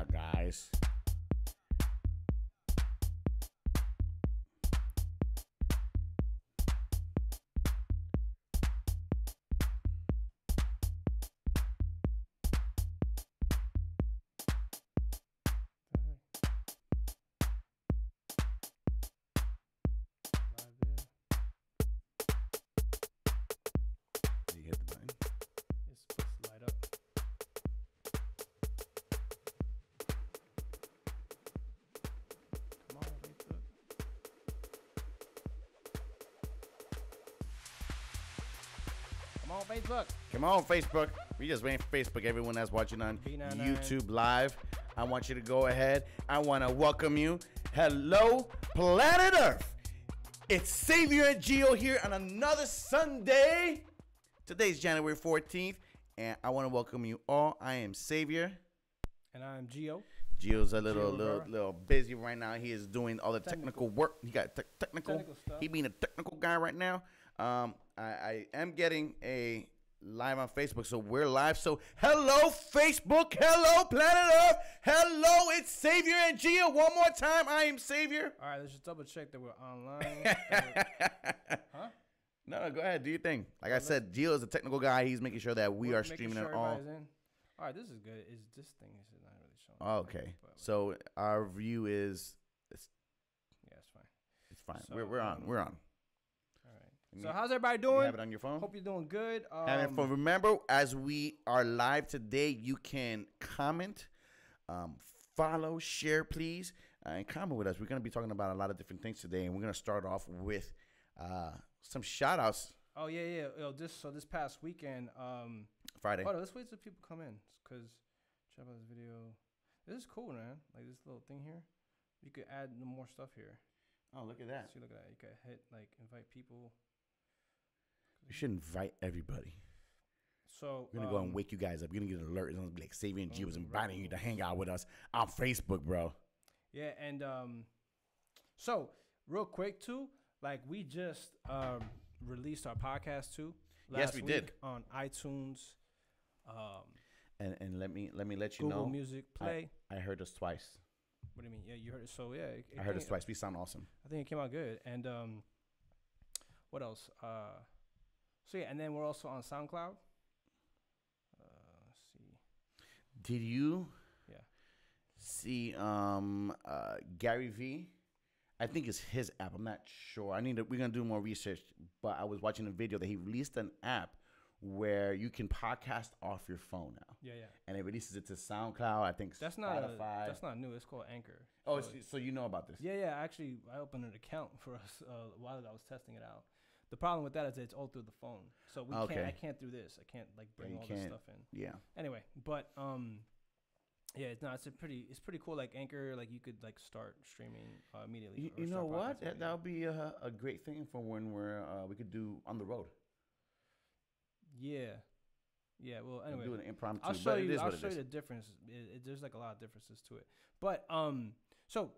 out, guys. You hit the button. It's supposed to light up. Come on, Facebook. Come on, Facebook. Come on, Facebook. We just waiting for Facebook. Everyone that's watching on B99. YouTube Live, I want you to go ahead. I want to welcome you. Hello, planet Earth. It's Savior and Gio here on another Sunday. Today's January 14th, and I want to welcome you all. I am Savior. And I'm Gio. Gio's a little busy right now. He is doing all the technical work. He got technical stuff. He being a technical guy right now. I am getting a live on Facebook, so we're live. So hello, Facebook. Hello, planet Earth. Hello, it's Savior and Gio. One more time, I am Savior. All right, let's just double check that we're online. Huh? No, go ahead. Do your thing. Like I said, Gio is a technical guy. He's making sure that we are streaming sure on all. in. All right, this is good. Is this thing is not really showing? Oh, okay. So our view is Yeah, it's fine. it's fine. So, We're on. We're on. All right. So how's everybody doing? You have it on your phone? Hope you're doing good. And remember, as we are live today, you can comment, follow, share, please, and comment with us. We're going to be talking about a lot of different things today, and we're going to start off with some shout-outs. Oh, yeah. Yo, this past weekend. Friday. Hold on, let's wait till people come in, because check out this video. This is cool, man. Like this little thing here. You could add more stuff here. Oh, look at that. See, look at that. You could hit, like, invite people. You should invite everybody. So We're going to go and wake you guys up. You're going to get an alert. It's going to be like Savior and G was inviting you to hang out with us on Facebook, bro. Yeah, and so real quick too, like we just released our podcast too. Yes, we did on iTunes. And let me let you Google know. Music Play. I heard us twice. What do you mean? Yeah, you heard it. So yeah, I heard us twice. We sound awesome. I think it came out good. And what else? So yeah, and then we're also on SoundCloud. Let's see. Did you Yeah. see Gary V? I think it's his app. I'm not sure. We're gonna do more research. But I was watching a video that he released an app where you can podcast off your phone now. Yeah. And it releases it to SoundCloud. I think That's Spotify. that's not new. It's called Anchor. Oh, So- so you know about this? Yeah. Actually, I opened an account for us while I was testing it out. The problem with that is it's all through the phone, so we Okay. can't. I can't do this. I can't like bring you all this can't. stuff in. Yeah. Anyway, but yeah, it's pretty cool. Like Anchor, like you could like start streaming immediately. You or know start what? podcasting That would be a great thing for when we could do on the road. Yeah. Well, anyway, do an impromptu. I'll show but it you. is I'll what it show is. you the difference. There's like a lot of differences to it. But so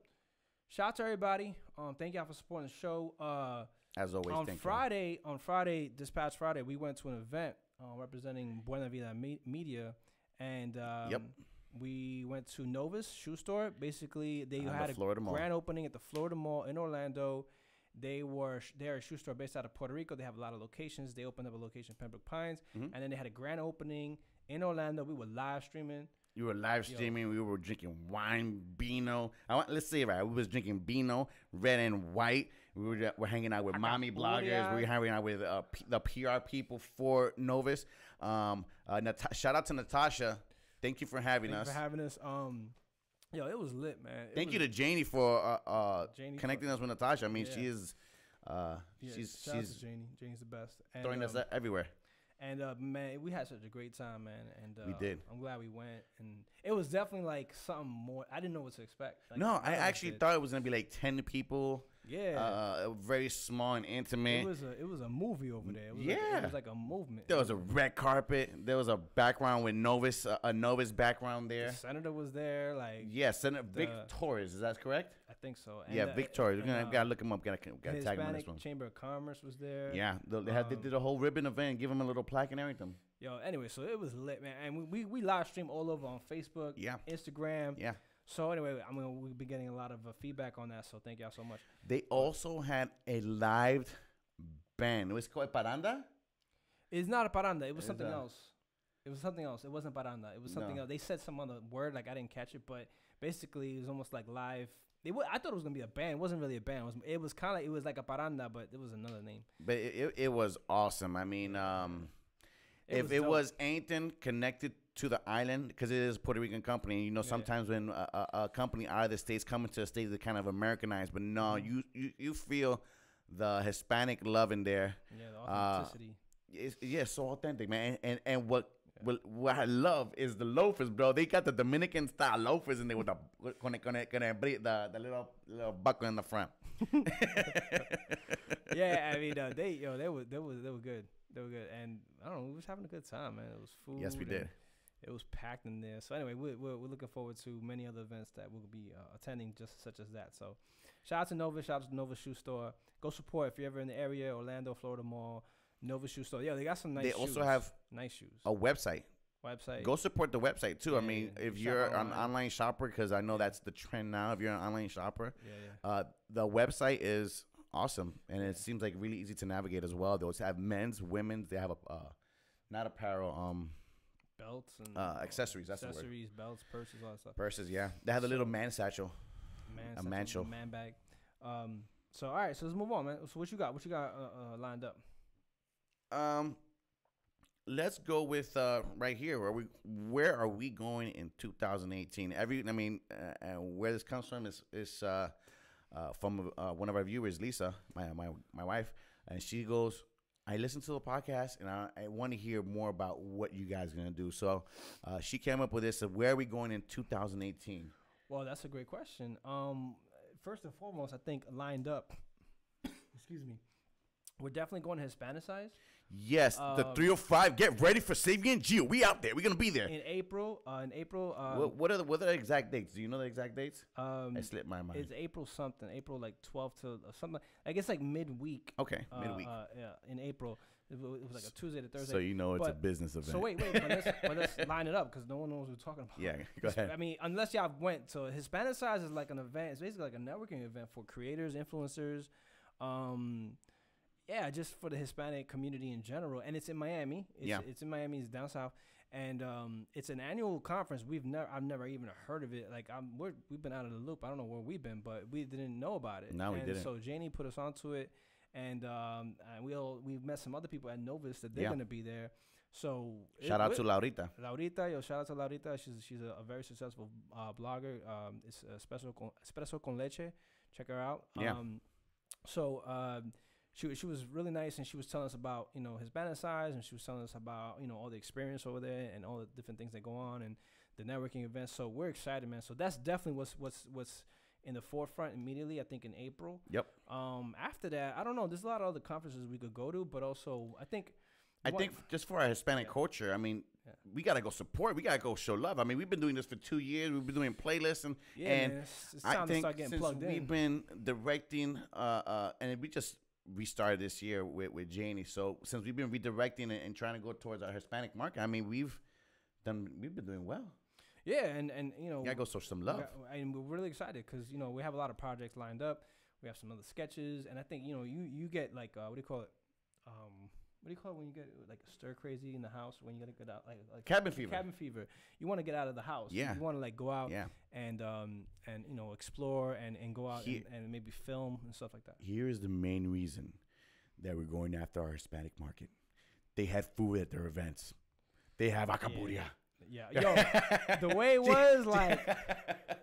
shout out to everybody. Thank y'all for supporting the show. As always, on thank Friday, this past Friday, we went to an event representing Buena Vida Media, and we went to Novus Shoe Store. Basically, they had a Florida Mall. grand opening at the Florida Mall in Orlando. They're a shoe store based out of Puerto Rico. They have a lot of locations. They opened up a location in Pembroke Pines, and then they had a grand opening in Orlando. We were live streaming. You were live streaming. We were drinking wine, Beano. Let's say it right. We was drinking Beano, red and white. We're hanging out with mommy bloggers. We were hanging out with the PR people for Novus. Shout out to Natasha. Thank you for having us. Yo, it was lit, man. Thank you to Janie for Janie connecting us with Natasha. I mean, Yeah. she is shout out to Janie. Janie's the best. And, throwing us everywhere. And man, we had such a great time, man. And We did. I'm glad we went. And it was definitely like something more. I didn't know what to expect. Like, No, I none of us actually did. thought it was gonna be like 10 people. Yeah. Very small and intimate. It was a movie over there. It was Yeah. Like, it was like a movement. There was a red carpet. There was a background with a Novus background there. The senator was there. Like Yes, Senator Vic Torres. Is that correct? I think so. And Victoria. We're gotta look him up. Gotta tag him in this Hispanic one. Chamber of Commerce was there. Yeah, they did a whole ribbon event, give him a little plaque and everything. Yo, anyway, so it was lit, man. And we live stream all over on Facebook, Instagram. Yeah. So anyway, I mean, we've been getting a lot of feedback on that, so thank y'all so much. They also had a live band. It was called Paranda? It's not a paranda. It was something else. It was something else. It wasn't paranda. It was something else. They said some other word, like I didn't catch it, but basically it was almost like live. I thought it was gonna be a band. It wasn't really a band. It was like a paranda, but it was another name. But it was awesome. I mean, if it was anything connected to the island, because it is a Puerto Rican company, you know, sometimes when a company out of the States come into the States, they kind of Americanize. But no, you feel the Hispanic love in there. Yeah, the authenticity. It's so authentic, man. And what I love is the loafers, bro. They got the Dominican style loafers in there with the little buckle in the front. Yeah, I mean, they were good. They were good, and I don't know, we was having a good time, man. It was food. Yes, we did. It was packed in there. So anyway, we're looking forward to many other events that we'll be attending, just such as that. So shout out to Nova. Shout out to Nova Shoe Store. Go support if you're ever in the area, Orlando, Florida Mall. Nova Shoe Store. Yeah, they got some nice shoes. They also have nice shoes. A website. Go support the website, too. Yeah, I mean, if you're an online shopper, because I know that's the trend now. If you're an online shopper, the website is awesome. And it seems like really easy to navigate as well. They also have men's, women's. They have, not apparel, belts and accessories. That's accessories, the word. belts, purses, all that stuff. Purses, yeah. They have a little man satchel. A man bag. So, all right. So, let's move on, man. So, what you got? What you got lined up? Let's go with right here. Where are we going in 2018? Where this comes from is from one of our viewers, Lisa, my wife, and she goes, I listened to the podcast and I want to hear more about what you guys are gonna do. So she came up with this of where are we going in 2018? Well, that's a great question. First and foremost, I think lined up. Excuse me. We're definitely going to Hispanicize. Yes, the 305. Get ready for Savier and Gio. We out there. We're gonna be there in April. What are the exact dates? Do you know the exact dates? I slipped my mind. It's April something. April like 12 to something. I guess like midweek. Okay, midweek. In April. It was like a Tuesday to Thursday. So it's a business event. So wait, but let's line it up because no one knows what we're talking about. Yeah, go ahead. I mean, unless y'all went to Hispanicize is like an event. It's basically like a networking event for creators, influencers. Yeah, just for the Hispanic community in general, and it's in Miami. It's in Miami. It's down south, and it's an annual conference. I've never even heard of it. Like we've been out of the loop. I don't know where we've been, but we didn't know about it. No, we didn't. So Janie put us onto it, and we've met some other people at Novus that they're gonna be there. So shout out to Laurita. Shout out to Laurita. She's a very successful blogger. It's Espresso con Leche. Check her out. Yeah. She was really nice, and she was telling us about Hispanicize, and she was telling us about all the experience over there and all the different things that go on and the networking events. So we're excited, man. So that's definitely what's in the forefront immediately. I think in April. Yep. After that, I don't know. There's a lot of other conferences we could go to, but also I think just for our Hispanic culture, I mean, we gotta go support. We gotta go show love. I mean, we've been doing this for 2 years. We've been doing playlists and it's time to start getting plugged in. We've been directing, and we just restarted this year with Janie. So since we've been redirecting and trying to go towards our Hispanic market, I mean, we've been doing well. Yeah, and gotta go show some love. And we're really excited because we have a lot of projects lined up. We have some other sketches, and I think you get like what do you call it? What do you call it when you get like stir crazy in the house when you gotta get out like cabin fever? Cabin fever. You want to get out of the house. Yeah. You want to like go out. Yeah. And explore and go out and maybe film and stuff like that. Here is the main reason that we're going after our Hispanic market. They have food at their events. They have acaburia. Yeah. Yo, the way it was like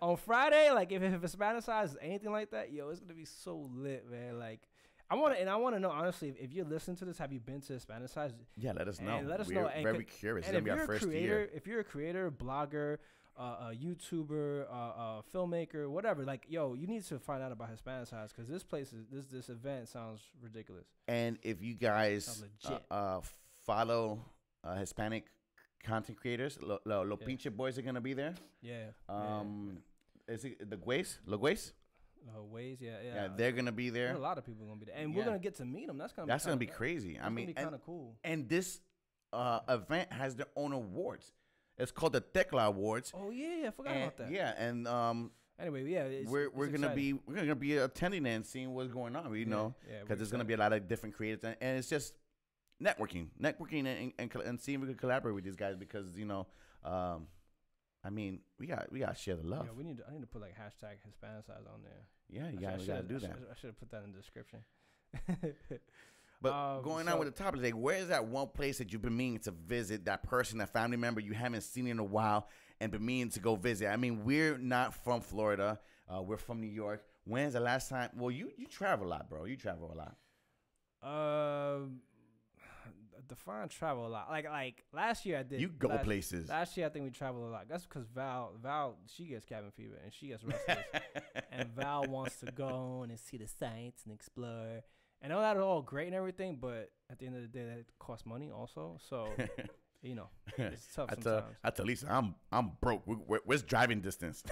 on Friday, like if Hispanicize is anything like that, it's gonna be so lit, man. Like. I want to know honestly if you're listening to this, have you been to Hispanicize? Yeah, let us know. Let us know. We're very curious. It's gonna be our first year. If you're a creator, blogger, a YouTuber, a filmmaker, whatever, like you need to find out about Hispanicize because this event sounds ridiculous. And if you guys follow Hispanic content creators, Pinche Boys are gonna be there. Yeah. Is it the Guays? Ways, yeah. Yeah, they're gonna be there. There's a lot of people gonna be there, and we're gonna get to meet them. That's gonna be crazy. I mean, kind of cool. And this event has their own awards. It's called the Tecla Awards. Oh yeah, I forgot about that. Yeah, and anyway, yeah, we're gonna be attending and seeing what's going on. You know, because there's gonna be a lot of different creators, and it's just networking, and seeing if we can collaborate with these guys because you know, I mean, we got to share the love. Yeah, I need to put like hashtag Hispanicize on there. Yeah, we gotta do that. I should have put that in the description. But going on with the topic, like, where is that one place that you've been meaning to visit? That person, that family member you haven't seen in a while, and been meaning to go visit. I mean, we're not from Florida. We're from New York. When's the last time? Well, you travel a lot, bro. You travel a lot. Define travel a lot. Like last year I did. You go places. Last year I think we traveled a lot. That's because Val, she gets cabin fever and she gets restless, and Val wants to go and see the sights and explore. And all that is all great and everything, but at the end of the day, that costs money also. So, you know, it's tough sometimes. I tell Lisa, I'm broke. Where's driving distance?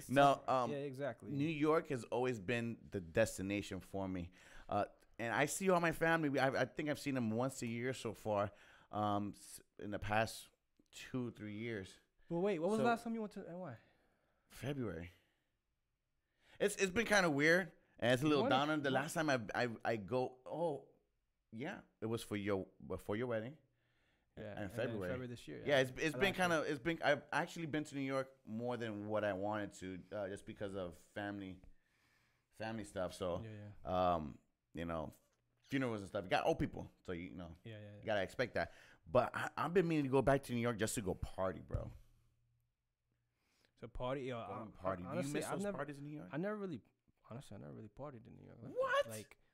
No, yeah, exactly. New York has always been the destination for me. And I see all my family. I think I've seen them once a year so far in the past 2-3 years. Well, wait, what was the last time you went to NY? February. It's been kind of weird. And it's a little downer. The last time I go, yeah, it was for your wedding. Yeah, in February. February this year. Yeah, it's been I've actually been to New York more than what I wanted to, just because of family stuff. So, you know, funerals and stuff. You got old people, so you gotta expect that. But I've been meaning to go back to New York just to go party, bro. So party, party. Do you miss those parties in New York? I never really partied in New York. What?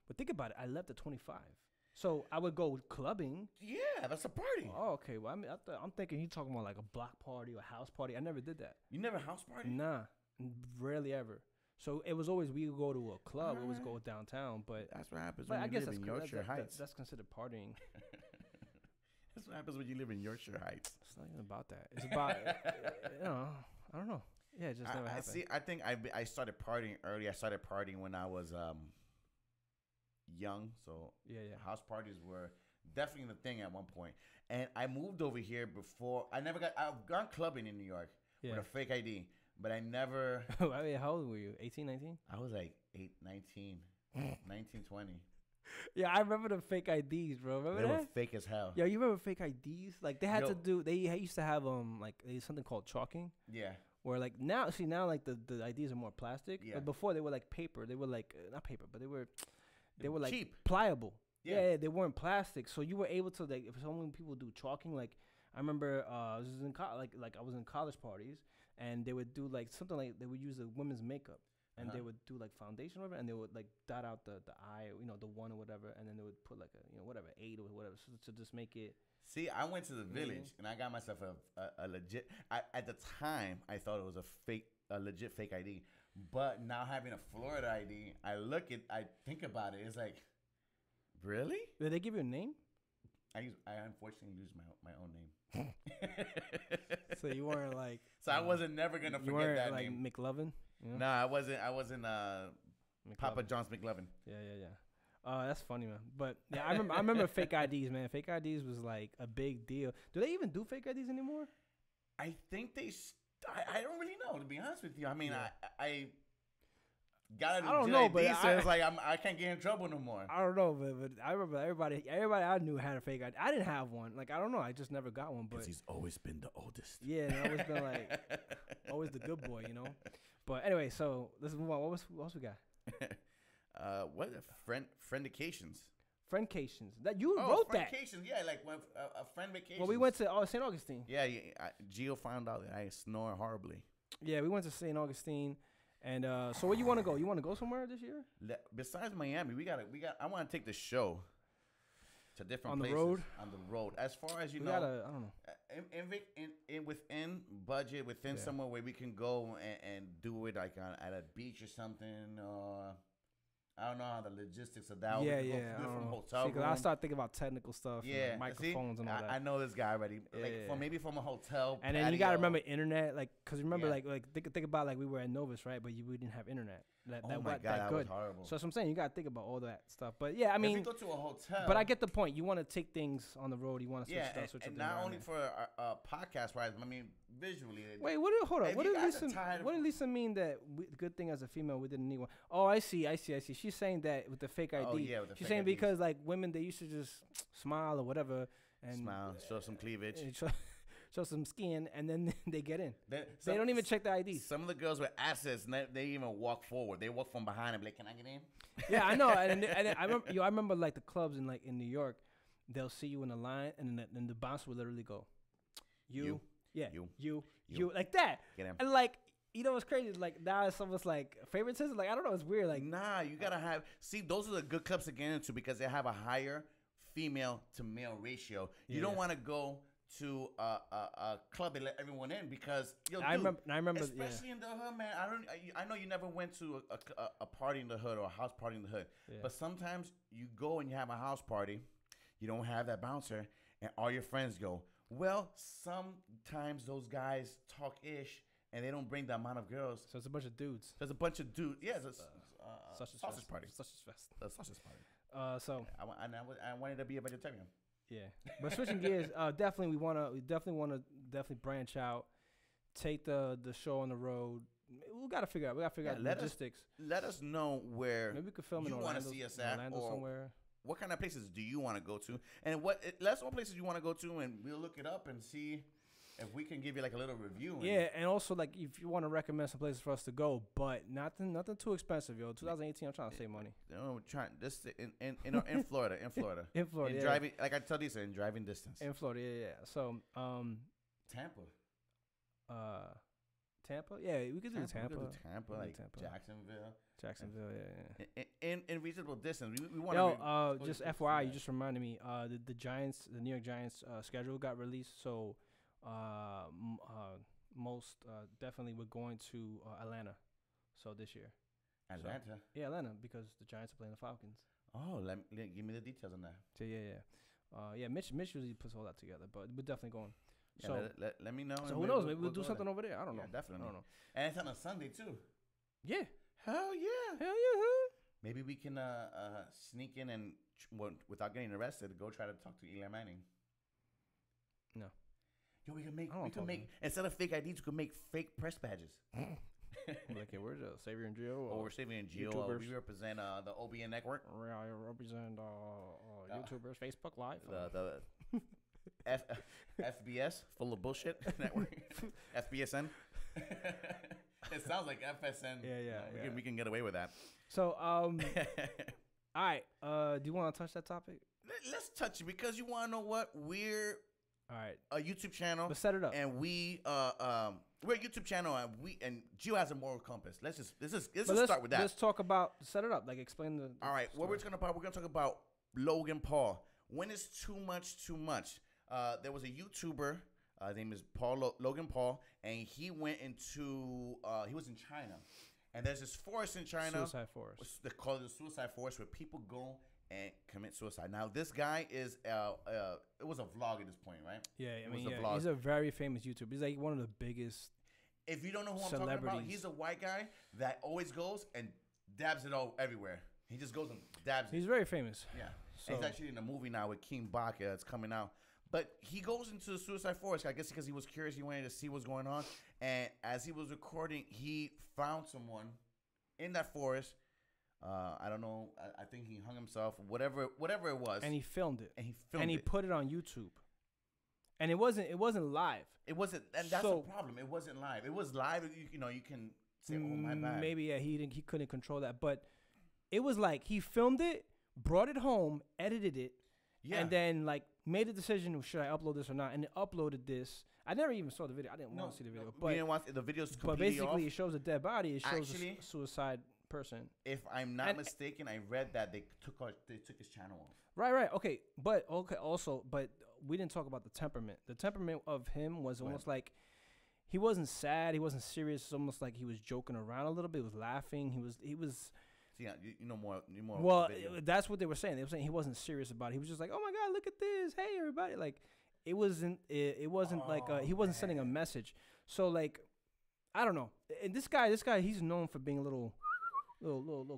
But think about it. I left at 25, so I would go clubbing. Yeah, that's a party. Oh, okay. Well, I mean, I'm thinking he's talking about like a block party or a house party. I never did that. You never house party? Nah, rarely ever. So it was always we would go to a club. We always go downtown. But that's what happens when you live in Yorkshire Heights. That's considered partying. That's what happens when you live in Yorkshire Heights. It's not even about that. It's about I don't know. Yeah, it just never happened. See, I think I started partying early. I started partying when I was young. So house parties were definitely the thing at one point. And I moved over here before. I've gone clubbing in New York with a fake ID, but I never. I mean, how old were you? 18, 19? I was like 19, 20. Yeah, I remember the fake IDs, bro. Remember they that? were fake as hell. Yeah, you remember fake IDs? Like they had to do. They used to have something called chalking. Yeah. Where like now like the IDs are more plastic. Yeah. But before they were like paper. They were like not paper, but they were like cheap, pliable. Yeah, they weren't plastic. So you were able to like if so many people do chalking. Like I remember I was in I was in college parties and they would do like something like they would use the women's makeup. And they would do like foundation or whatever, and they would like dot out the eye, the one or whatever, and then they would put like a whatever 8 or whatever, so to just make it. See, I went to the village and I got myself a legit. At the time I thought it was a legit fake ID, but now having a Florida ID, I think about it. It's like, really? Did they give you a name? I unfortunately used my own name. So you weren't like. So I wasn't never gonna forget that like name. McLovin. Yeah. No, I wasn't Papa John's McLovin. Yeah. That's funny, man. But yeah, I remember fake IDs, man. Fake IDs was like a big deal. Do they even do fake IDs anymore? I think I don't really know, to be honest with you. I mean, I got a legit ID, but so it's like I can't get in trouble no more. I don't know, but I remember everybody I knew had a fake ID. I didn't have one. Like I don't know. I just never got one. But he's always been the oldest. Yeah, and I've always been like always the good boy, But anyway, so let's move on. What else we got? What friendications? Friendcations. That you wrote that. Friendcations, yeah, like when a friend vacation. Well, we went to St. Augustine. Yeah, Gio found out that I snore horribly. Yeah, we went to St. Augustine, and so where you want to go? You want to go somewhere this year? Besides Miami, we got. I want to take the show to different places. On the road. As far as I don't know. Within budget, somewhere where we can go and do it like at a beach or something. I don't know how the logistics of that. Yeah, we yeah. do it I from don't know. hotel See, 'cause room. I start thinking about technical stuff, Yeah, and like microphones see? and all that. I know this guy already. Like Yeah. from maybe from a hotel. And then you gotta remember internet, cause remember Yeah. think about we were at Novus, right? But we didn't have internet. Oh my god, that was horrible. So that's what I'm saying. You gotta think about all that stuff. But yeah, I mean, if you go to a hotel. but I get the point. You want to take things on the road. You want to switch Yeah, stuff. and not only for podcast wise, I mean visually. Wait, hold on. If What you did guys are Lisa? tired of- What did Lisa mean that good thing as a female we didn't need one? Oh, I see. She's saying that with the fake ID. Oh yeah, with the She's fake saying IDs. because like women, they used to just smile or whatever and Smile, show some cleavage. and show some skin, and then they get in. They They don't even check the IDs. Some of the girls with assets, they even walk forward. They walk from behind and be like, "Can I get in?" Yeah, I know. And I remember, I remember like the clubs in New York, they'll see you in the line, and then the bouncer will literally go, you, like that. Get him. And like, you know what's crazy? Like now it's almost like favoritism. Like I don't know, it's weird. Like Nah, you gotta have. See, those are the good clubs to get into because they have a higher female to male ratio. You don't want to go to a club that let everyone in because I remember, especially in the hood, man. I know you never went to a party in the hood or a house party in the hood, but sometimes you go and you have a house party, you don't have that bouncer, and all your friends go. Well, sometimes those guys talk ish, and they don't bring the amount of girls. So it's a bunch of dudes. There's a bunch of dudes. Yeah, it's a Sausage party. Sausage fest. A sausage party. So I wanted to be a vegetarian. yeah, but switching gears, definitely we want to branch out, take the show on the road. We gotta figure out logistics. Let us know where Maybe we could film in you want to Orlando, see us at, Orlando or somewhere. what kind of places do you want to go to, and let us know places you want to go to, and we'll look it up and see if we can give you like a little review. Yeah, and also like if you want to recommend some places for us to go, but nothing too expensive, yo. 2018, I'm trying to save money. No, we're trying this in Florida, in Florida, In Florida, yeah. driving, like I tell these, in driving distance. In Florida, yeah. So, Tampa. Tampa, yeah, we could do Tampa. We could do Tampa, like Tampa. Jacksonville, yeah. in reasonable distance. We want Yo, just FYI, you just reminded me. The New York Giants schedule got released, so most definitely we're going to Atlanta. So this year. Atlanta. Yeah, Atlanta, because the Giants are playing the Falcons. Oh, give me the details on that. So yeah. Mitch usually puts all that together, but we're definitely going. Yeah, So let me know. So who knows? Maybe we'll do something over there. I don't know. Yeah, definitely. I don't know. And it's on a Sunday too. Yeah. Hell yeah. Huh? Maybe we can sneak in and without getting arrested, go try to talk to Eli Manning. No. Yo, we can make instead of fake IDs, we can make fake press badges. Like, hey, we're Savier and Gio. Or we're Savier and Gio. We represent the OBN network. I represent YouTubers, Facebook Live. The FBS, full of bullshit network. FBSN. It sounds like FSN. Yeah. We can get away with that. So, all right. Do you want to touch that topic? Let's touch it because you want to know what we're. All right. A YouTube channel. Let's set it up. And we're a YouTube channel, and Gio has a moral compass. Let's just start with that. Let's talk about set it up. Like explain the. All right. What we're gonna talk about Logan Paul. When is too much too much? There was a YouTuber. His name is Logan Paul, and he went into. He was in China, and there's this forest in China. Suicide forest. They call it the suicide forest, where people go and commit suicide. Now, this guy is it was a vlog at this point, right? Yeah, I mean, he's a very famous YouTuber. He's like one of the biggest. If you don't know who I'm talking about, he's a white guy that always goes and dabs it all everywhere. He just goes and dabs it. He's very famous. Yeah. So. He's actually in a movie now with King Bach that's coming out. But he goes into the suicide forest, I guess because he was curious. He wanted to see what's going on. And as he was recording, he found someone in that forest. I don't know. I think he hung himself, whatever it was. And he filmed it. And he put it on YouTube. And it wasn't live. It wasn't, and that's the problem. It wasn't live. It was live. You can say, "Oh, my bad." Maybe he couldn't control that, but it was like he filmed it, brought it home, edited it, and then like made a decision: should I upload this or not? And it uploaded this. I never even saw the video. I didn't want to see the video, but you didn't want the video's completely But basically, off. it shows a dead body. It shows a suicide person. If I'm not mistaken, I read that they took his channel off. Right. Okay. Also, we didn't talk about the temperament. The temperament of him was almost like he wasn't sad. He wasn't serious. It's almost like he was joking around a little bit. He was laughing. He was. See, you know more. You more. Well, video. that's what they were saying. They were saying he wasn't serious about it. He was just like, "Oh my God, look at this! Hey, everybody!" Like, it wasn't. It wasn't like he wasn't sending a message. So like, I don't know. And this guy, he's known for being a little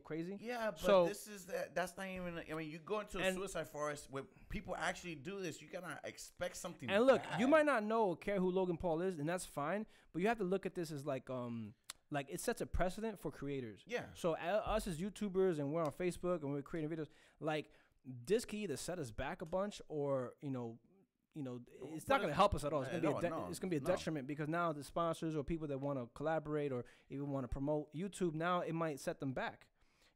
crazy. Yeah, but so, this is that's not even. I mean, you go into a suicide forest where people actually do this. You gotta expect something. And look, bad. you might not know or care who Logan Paul is, and that's fine. But you have to look at this as like it sets a precedent for creators. Yeah. So us as YouTubers, and we're on Facebook and we're creating videos, like this can either set us back a bunch, or it's not going to help us at all. It's going to be a detriment, because now the sponsors or people that want to collaborate or even want to promote YouTube, now it might set them back.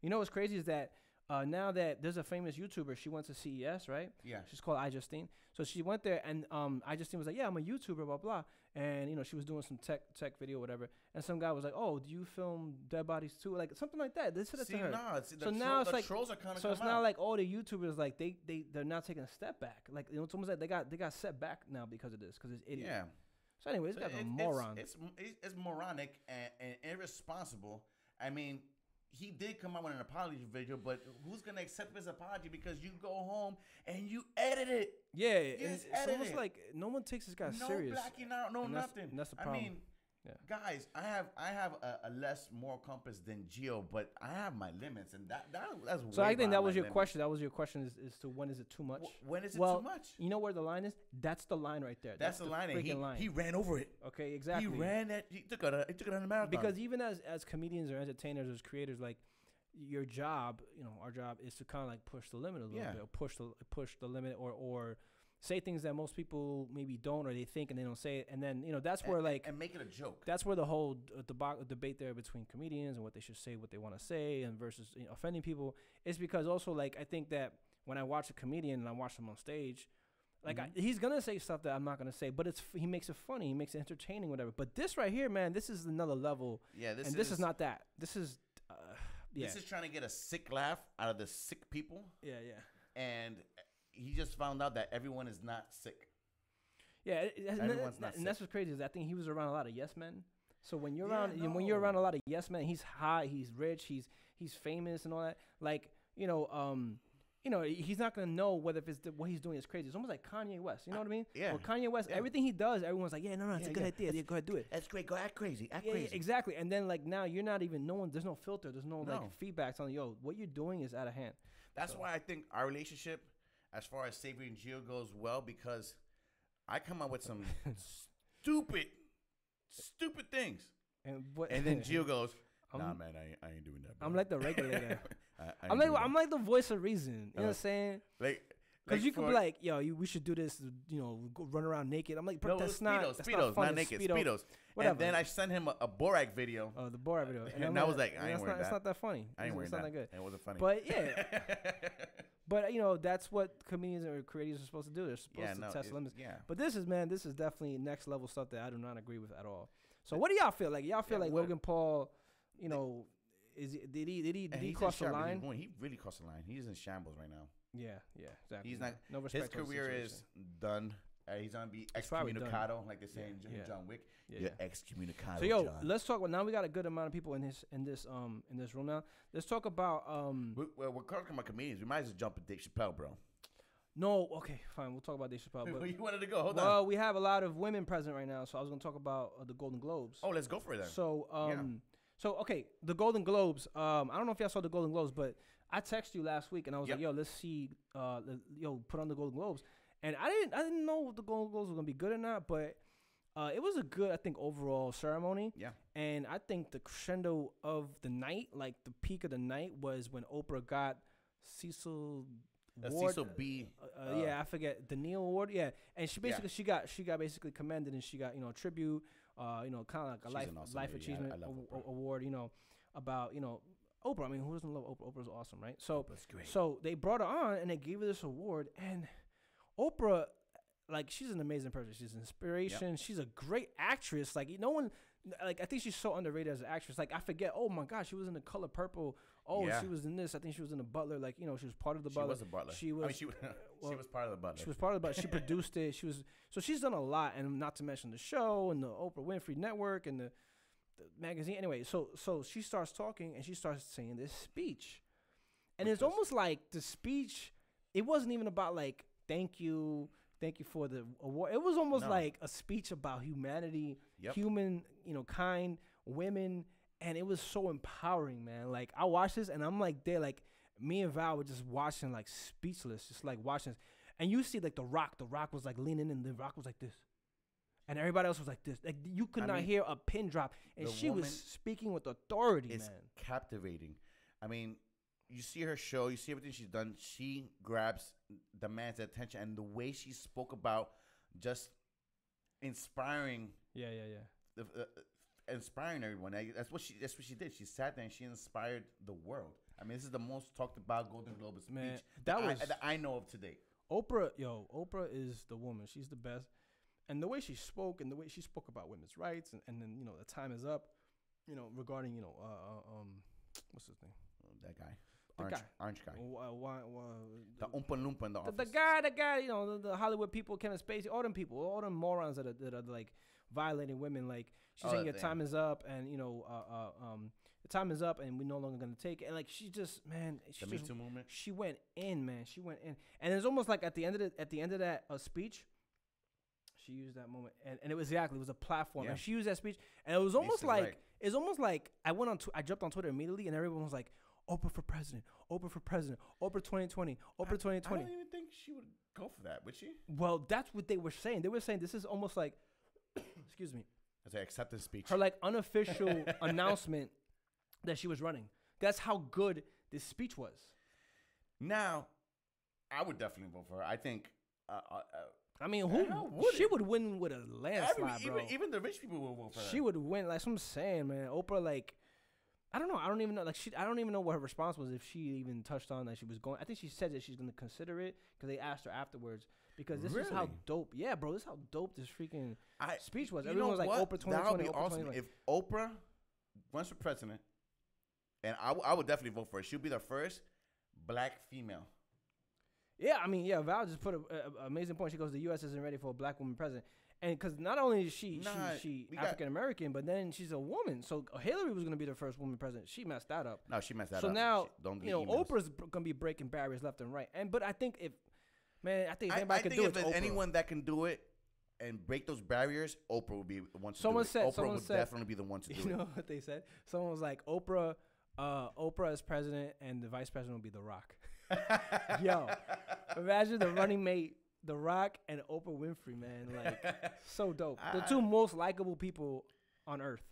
You know what's crazy is that now that there's a famous YouTuber, she went to CES, right? Yeah. She's called iJustine. So she went there, and iJustine was like, "Yeah, I'm a YouTuber, blah blah," and she was doing some tech video, whatever. And some guy was like, "Oh, do you film dead bodies too?" Like something like that. They said it to her. So now it's like trolls are kind of. So it's not like all the YouTubers like they're now taking a step back. Like it's almost like they got set back now because of this, because it's idiot. Yeah. So anyway, this guy's a moron. It's moronic and irresponsible. I mean, he did come out with an apology video, but who's gonna accept his apology because you go home and you edit it? Yeah, it's almost like no one takes this guy serious. No blacking out, no nothing. That's the problem. I mean, guys, I have a less moral compass than Gio, but I have my limits, and that's. So I think that was your question. That was your question is to when is it too much? When is it too much? You know where the line is? That's the line right there. That's the line, and he ran over it. Okay, exactly. He ran that. He took it on the marathon. Because even as comedians or entertainers, as creators, like your job, our job is to kind of like push the limit a little bit, or push the limit, or say things that most people maybe don't, or they think and they don't say it, and then that's where and make it a joke. That's where the whole debate there between comedians and what they should say, what they want to say, and versus offending people is because also like I think that when I watch a comedian and I watch him on stage, like he's gonna say stuff that I'm not gonna say, but he makes it funny, he makes it entertaining, whatever. But this right here, man, this is another level. Yeah, this is not that. This is. This is trying to get a sick laugh out of the sick people. Yeah. And he just found out that everyone is not sick. Yeah, everyone's not sick. And that's what's crazy is I think he was around a lot of yes men. So when you're around a lot of yes men, he's hot, he's rich, he's famous and all that. Like he's not gonna know whether if what he's doing is crazy. It's almost like Kanye West. You know what I mean? Yeah. Well, Kanye West, everything he does, everyone's like, yeah, no, it's a good idea. Yeah, go ahead, do it. That's great. Go act crazy. Act crazy. Exactly. And then like now you're not even there's no filter. There's no like feedback telling you, what you're doing is out of hand. That's why I think our relationship, as far as Savier and Gio goes, well, because I come up with some stupid things, and then Gio goes, "Nah, man, I ain't doing that." Bro. I'm like the regulator. I'm like the voice of reason. You know what I'm saying? Because you could be like, yo, we should do this, go run around naked. I'm like, bro, that's not Speedos, fun. not naked, Speedos. Whatever. And then I sent him a Borak video. Oh, the Borak video. And I was like, I ain't wearing that. It's not that funny. I ain't wearing that. It's not that good. It wasn't funny. But yeah. But, that's what comedians or creators are supposed to do. They're supposed to test limits. Yeah. But this is definitely next level stuff that I do not agree with at all. So what do y'all feel like? Y'all feel like Logan Paul, did he cross the line? He really crossed the line. He's in shambles right now. Yeah, exactly. He's not. No respect. His career is done. He's gonna be excommunicado, like they say in John Wick. Yeah, You're excommunicado. So John. let's talk about now. We got a good amount of people in this room now. Let's talk about We're talking about comedians. We might as well jump at Dave Chappelle, bro. No, okay, fine. We'll talk about Dave Chappelle. But you wanted to go? Hold on. Well, we have a lot of women present right now, so I was gonna talk about the Golden Globes. Oh, let's go for it then. So okay, the Golden Globes. I don't know if y'all saw the Golden Globes, but I texted you last week and I was like, yo, let's see, put on the Golden Globes. And I didn't know if the Golden Globes were gonna be good or not, but it was a good, I think, overall ceremony. Yeah. And I think the crescendo of the night, like the peak of the night, was when Oprah got Cecil Award. Cecil B. I forget the Neil Award. Yeah, and she basically she got basically commended, and she got tribute. Kind of like a life achievement award. About Oprah. I mean, who doesn't love Oprah? Oprah's awesome, right? So they brought her on and they gave her this award, and Oprah, like, she's an amazing person. She's an inspiration. Yep. She's a great actress. Like, no one, like, I think she's so underrated as an actress. Like, I forget. Oh my gosh, she was in The Color Purple. Oh, she was in this. I think she was in The Butler. Like, she was part of The Butler. She was a Butler. She was. she was part of The Butler. She was part of The Butler. She produced it. So she's done a lot, and not to mention the show and the Oprah Winfrey Network and magazine. Anyway, so she starts talking and she starts saying this speech, and it's almost like the speech. It wasn't even about like thank you for the award. It was almost like a speech about humanity, human, kind women, and it was so empowering, man. Like I watched this and I'm like, there, like me and Val were just watching, like speechless, just like watching this. And you see like The Rock was like leaning in, The Rock was like this. And everybody else was like this. Like you could not hear a pin drop. And she was speaking with authority, man. It's captivating. I mean, you see her show, you see everything she's done. She grabs the man's attention, and the way she spoke about just inspiring. Inspiring everyone. That's what she did. She sat there and she inspired the world. I mean, this is the most talked about Golden Globe speech that I know of today. Oprah is the woman. She's the best. And the way she spoke and the way she spoke about women's rights and then, the time is up, regarding, what's his name? That guy. Orange guy. The Oompa Loompa in the office. The guy, the Hollywood people, Kevin Spacey, all them morons that are like violating women. Like she's saying your time is up and, the time is up and we're no longer going to take it. And like she just, man. The Me Too movement. She went in, man. She went in. And it's almost like at the end of that speech, she used that moment, and it was a platform, and she used that speech, and it was almost like I jumped on Twitter immediately, and everyone was like, Oprah for president, Oprah for president, Oprah 2020, Oprah 2020. I don't even think she would go for that, would she? Well, that's what they were saying. They were saying this is almost like, excuse me, as an acceptance speech, her like unofficial announcement that she was running. That's how good this speech was. Now, I would definitely vote for her. I think. I mean, she would win with a landslide, bro. Even the rich people would vote for her. She would win. Like I'm saying, man. Oprah, like, I don't know. I don't even know. Like, I don't even know what her response was if she even touched on that she was going. I think she said that she's going to consider it because they asked her afterwards. Because this is how dope. Yeah, bro. This is how dope this freaking speech was. Everyone was like, Oprah 2020. That would be awesome if Oprah runs for president, and I would definitely vote for her. She'll be the first black female. Yeah, I mean, Val just put an amazing point. She goes, the U.S. isn't ready for a black woman president. And because not only is she African-American, but then she's a woman. So Hillary was going to be the first woman president. She messed that up. No, she messed that up. So now, Oprah's going to be breaking barriers left and right. But I think if anybody could do it, if anyone that can do it and break those barriers, Oprah would be the one to do it. Oprah would definitely be the one to do it. You know what they said? Someone was like, Oprah as president and the vice president would be The Rock. Yo, imagine the running mate, The Rock and Oprah Winfrey, man. Like, so dope. The two most likable people on earth.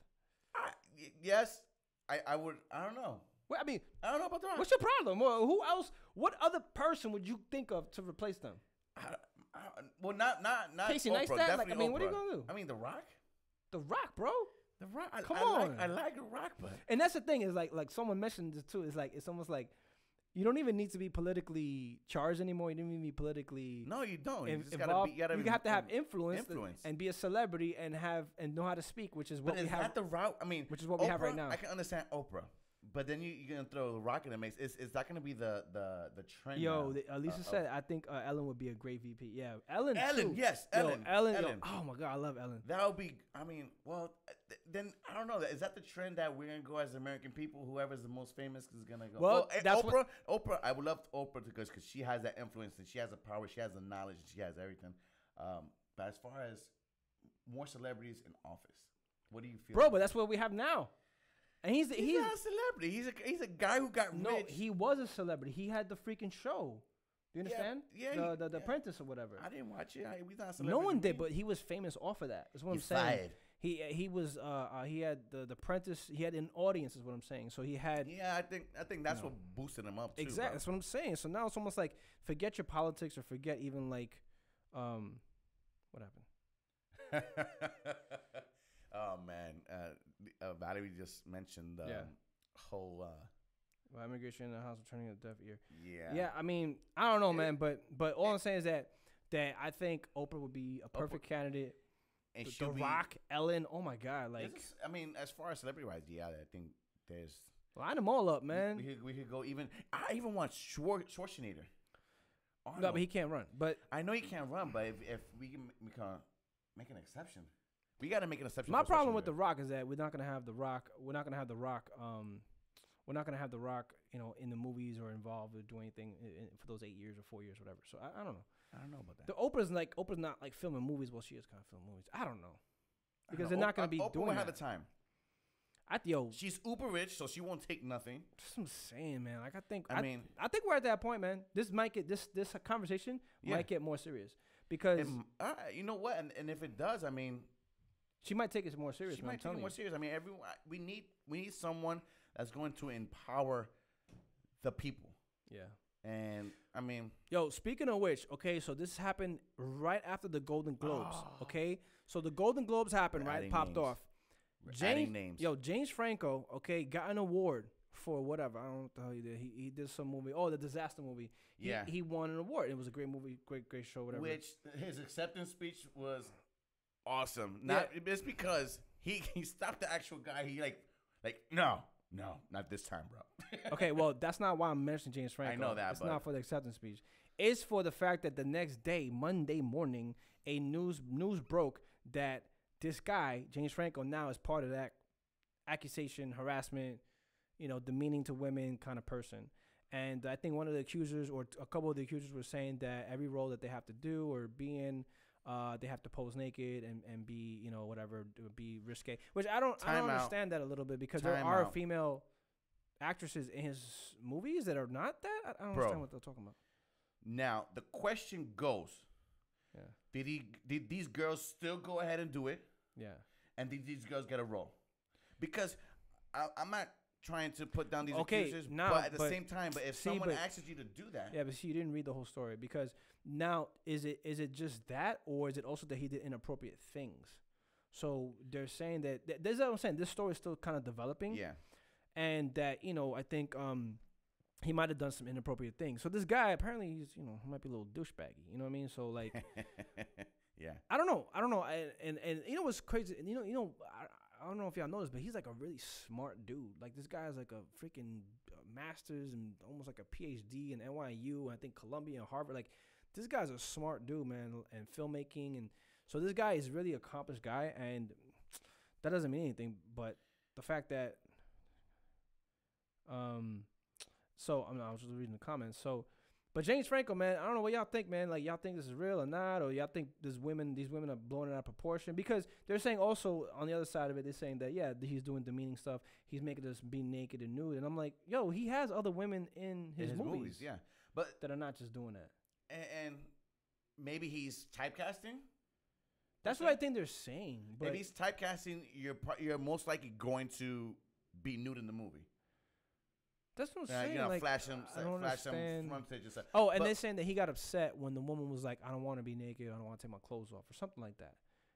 Yes, I would. I don't know. Well, I mean, I don't know about The Rock. What's your problem? Well, who else? What other person would you think of to replace them? Not Casey Oprah. Neistat. Like, I mean, what are you gonna do? I mean, The Rock. The Rock, bro. The Rock. Come on. I like The Rock, but and that's the thing is like someone mentioned this too. It's like it's almost like. You don't even need to be politically charged anymore. You don't even be politically. No, you don't. You just gotta be. You have to have influence and be a celebrity and know how to speak, which is what we have. But is that the route? I mean, which is what we have right now. I can understand Oprah, but then you're gonna throw The Rock in the mix. Is that gonna be the trend? Yo, Lisa said I think Ellen would be a great VP. Yeah, Ellen. Too. Yes, Ellen. Ellen. Yo, oh my God, I love Ellen. That would be. I mean, well, then I don't know. Is that the trend that we're gonna go as American people? Whoever's the most famous is gonna go. Well, that's Oprah. I would love Oprah because she has that influence and she has the power. She has the knowledge. And she has everything. But as far as more celebrities in office, what do you feel? Bro, but that's what we have now. And he's not a celebrity. He's a guy who got rich. No, he was a celebrity. He had the freaking show. Do you understand? Yeah. The Apprentice or whatever. I didn't watch it. He's not a celebrity. No one did, but he was famous off of that. That's what I'm saying. Fired. He was he had the Apprentice. He had an audience, is what I'm saying. So he had. Yeah, I think that's what boosted him up too. Exactly. That's what I'm saying. So now it's almost like forget your politics or forget even like, what happened? Oh man, Valerie just mentioned the whole. Immigration in the house returning a deaf ear. Yeah. Yeah, I mean, I don't know, man, but all I'm saying is that I think Oprah would be a perfect candidate. And The Rock, Ellen, oh my God, like. I mean, as far as celebrity wise, I think there's. Line them all up, man. We could go even. I even want Schwarzenegger. No, but he can't run. But I know he can't run, but if we can make an exception. We got to make an exception. My problem with The Rock is that we're not gonna have The Rock. We're not gonna have The Rock. We're not gonna have The Rock, in the movies or involved or do anything for those 8 years or 4 years, whatever. So I don't know. I don't know about that. The Oprah's not like filming movies. Well, she is kind of filming movies. I don't know because they're not gonna be Oprah doing will that. have the time. She's uber rich, so she won't take nothing. That's what I'm saying, man. Like I think we're at that point, man. This might get this conversation might get more serious because you know what, and if it does, I mean, she might take it more serious. She might take it more serious. I mean, we need someone that's going to empower the people. Yeah. And I mean, speaking of which, okay, so this happened right after the Golden Globes. Okay, so the Golden Globes happened, right? Popped off. James Franco, okay, got an award for whatever. I don't know what the hell he did. He did some movie. Oh, the disaster movie. He won an award. It was a great movie, great show, whatever. Which his acceptance speech was awesome. It's because he stopped the actual guy. He like no, not this time, bro. Okay, well, that's not why I'm mentioning James Franco. I know that. It's not for the acceptance speech. It's for the fact that the next day, Monday morning, a news broke that this guy, James Franco, now is part of that accusation, harassment, demeaning to women kind of person. And I think one of the accusers or a couple of the accusers were saying that every role that they have to do or be in, they have to pose naked and be, whatever, be risque. Which I don't understand that a little bit because there are female actresses in his movies that are not that. I don't understand what they're talking about. Now, the question goes, did these girls still go ahead and do it? Yeah. And did these girls get a role? Because I'm not trying to put down these accusers, but at the same time, if someone asks you to do that. Yeah, but see, you didn't read the whole story because now is it just that or is it also that he did inappropriate things? So they're saying that this is what I'm saying. This story is still kind of developing. Yeah. And that, I think he might have done some inappropriate things. So this guy, apparently, he might be a little douchebaggy. You know what I mean? So, like, yeah. I don't know. And you know what's crazy? And I don't know if y'all know this, but he's like a really smart dude. Like, this guy has like a freaking master's and almost like a PhD in NYU, I think Columbia and Harvard. Like, this guy's a smart dude, man, and filmmaking. And so this guy is really accomplished guy, and that doesn't mean anything. But the fact that so I was just reading the comments. So, but James Franco, man, I don't know what y'all think, man. Like, y'all think this is real or not, or y'all think these women are blowing it out of proportion? Because they're saying also on the other side of it, they're saying that he's doing demeaning stuff. He's making us be naked and nude, and I'm like, he has other women in his movies, yeah, but that are not just doing that. And maybe he's typecasting. That's what I think they're saying. But if he's typecasting, you're most likely going to be nude in the movie. That's what I'm saying. Like, flash him front page. And they're saying that he got upset when the woman was like, I don't want to be naked. I don't want to take my clothes off or something like that.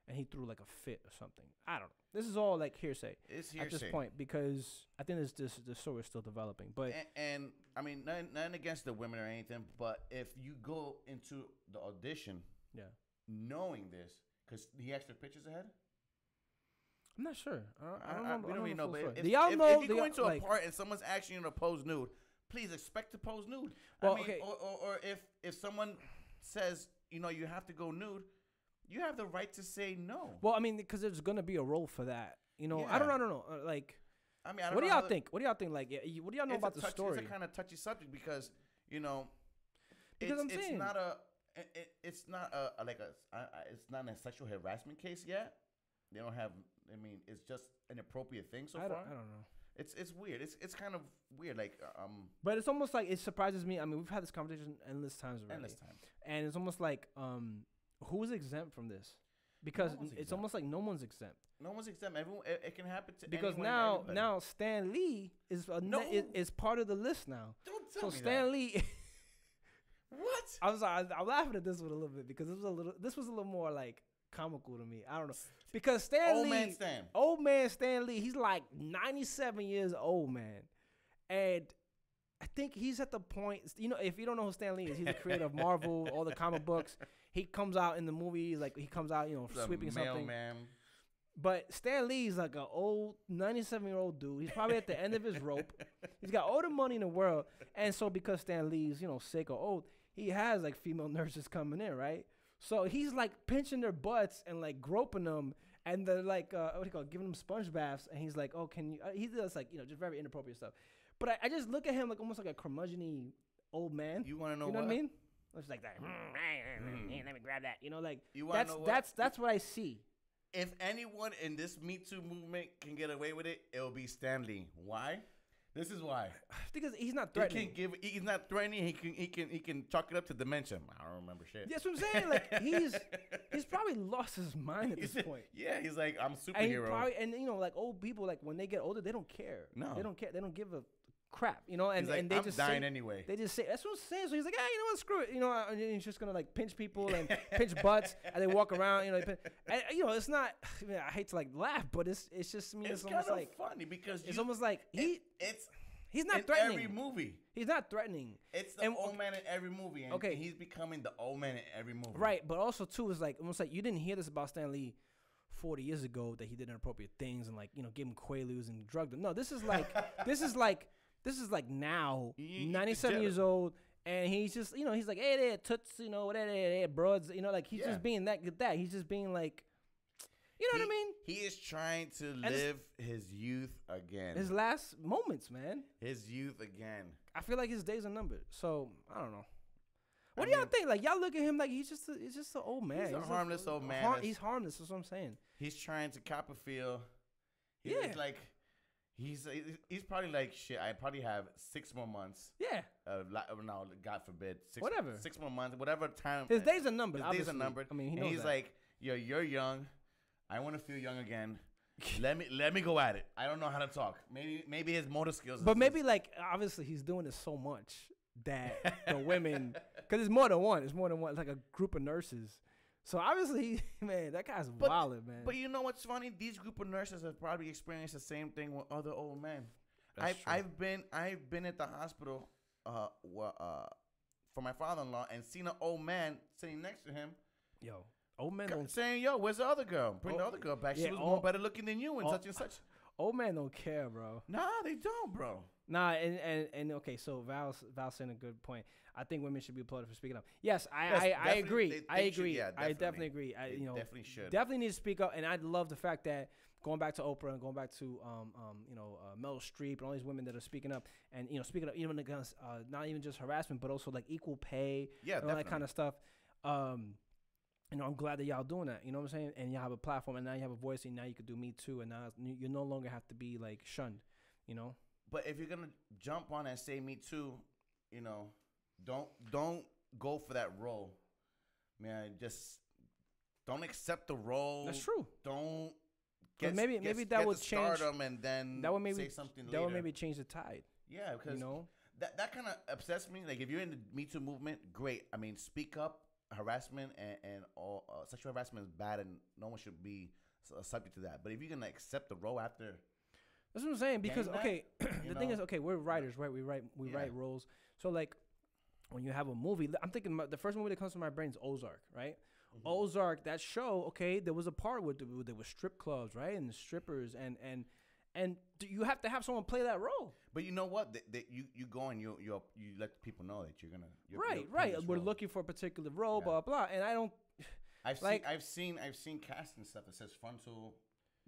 And he threw like a fit or something. I don't know. This is all like hearsay. It's hearsay. At this point because I think the story is still developing. But and I mean, nothing against the women or anything, but if you go into the audition knowing this, because he asked their pictures ahead? I'm not sure. I don't know. We don't really know. But if you go into a part and someone's asking you to pose nude, please expect to pose nude. Well, okay. Or if someone says, you have to go nude, you have the right to say no. Well, I mean, because there's gonna be a role for that. I don't know. Like, I mean, I don't what know do y'all think? What do y'all think? Like, what do y'all know about the story? It's a kind of touchy subject because because it's not a sexual harassment case yet. They don't have. I mean, it's just inappropriate thing so far. I don't know. It's weird. It's kind of weird. Like But it's almost like it surprises me. I mean, we've had this conversation endless times already. And it's almost like who's exempt from this? Because it's almost like no one's exempt. No one's exempt. Everyone, it can happen to because anyone. now Stan Lee is part of the list now. Don't tell me Stan that. Lee. What? I'm laughing at this one a little bit because this was a little more like comical to me. I don't know. Because old man Stan Lee, he's like 97 years old, man. And I think he's at the point, if you don't know who Stan Lee is, he's the creator of Marvel, all the comic books. He comes out in the movies, like he comes out, sweeping something. Man. But Stan Lee's like an old 97-year-old dude. He's probably at the end of his rope. He's got all the money in the world. And so because Stan Lee's, sick or old, he has like female nurses coming in, right? So he's like pinching their butts and like groping them and they're like, what do you call it, giving him sponge baths, and he's like, oh, can you? He does like, just very inappropriate stuff. But I just look at him like almost like a curmudgeon-y old man. You want to know what? what I mean? It's like that. Let me grab that. Like that's what I see. If anyone in this Me Too movement can get away with it, it'll be Stan Lee. Why? This is why. Because he's not threatening. He's not threatening. He can chalk it up to dementia. I don't remember shit. That's what I'm saying. Like he's probably lost his mind at this point. Yeah, he's like, I'm a superhero. And like old people, like when they get older, they don't care. No, they don't care. They don't give a crap. And like, and they I'm just dying say, anyway. They just say that's what I'm saying. So he's like, hey, you know what? Screw it. And he's just gonna like pinch people and pinch butts, and they walk around. And, it's not. I mean, I hate to like laugh, but it's just me. It's almost kind of like funny because it's almost like he's not in threatening. Every movie. He's not threatening. It's the old man in every movie. And he's becoming the old man in every movie. Right, but also too is like almost like you didn't hear this about Stan Lee 40 years ago that he did inappropriate things and like gave him Quaaludes and drugged him. No, this is like this is like now 97 years old. And he's just, he's like, hey there, toots, whatever, hey, broads, like he's just being that. He's just being like, you know what I mean? He is trying to live his youth again. His last moments, man. His youth again. I feel like his days are numbered. So, I don't know. What do y'all think? Like, y'all look at him like he's just an old man. He's a harmless old man. He's harmless, that's what I'm saying. He's trying to cop a feel. He's like, he's probably like, shit, I probably have 6 more months. Yeah. No, God forbid. 6 more months, whatever time. His days are numbered, His days are numbered. I mean, he knows he's that. like, yo, you're young. I want to feel young again. Let me go at it. I don't know how to talk. Maybe his motor skills. But maybe like obviously he's doing this so much that the women, because it's more than one. It's more than one. It's like a group of nurses. So obviously, man, that guy's wildin', man. But you know what's funny? These group of nurses have probably experienced the same thing with other old men. I've been at the hospital for my father-in-law and seen an old man sitting next to him. Yo. Old man don't saying, yo, where's the other girl? Bring the other girl back. She was more better looking than you and such and such. Old man don't care, bro. Nah, they don't, bro. Nah, and okay, so Val's saying a good point. I think women should be applauded for speaking up. Yes, I agree. I agree. I definitely agree. Definitely should. Definitely need to speak up. And I love the fact that going back to Oprah and going back to Meryl Streep and all these women that are speaking up and speaking up even against not even just harassment but also like equal pay and all that kind of stuff. I'm glad that y'all doing that. You know what I'm saying? And y'all have a platform, and now you have a voice, and now you can do Me Too, and now you no longer have to be like shunned. But if you're gonna jump on and say Me Too, don't go for that role, man. Just don't accept the role. That's true. Don't maybe that would change stardom, and then that would maybe say something later. That would maybe change the tide. Yeah, because that kind of upsets me. Like if you're in the Me Too movement, great. I mean, speak up. Harassment and all sexual harassment is bad, and no one should be subject to that. But if you're gonna accept the role after, that's what I'm saying. Because the thing is, we're writers, right? We write roles. So like when you have a movie, I'm thinking about the first movie that comes to my brain is Ozark, right? Mm-hmm. Ozark, that show, there was a part where there were strip clubs, right, and the strippers, and you have to have someone play that role. But you know what? You go and you let people know that you're gonna right. We're looking for a particular role, blah blah. And I don't. I've seen casting stuff that says frontal,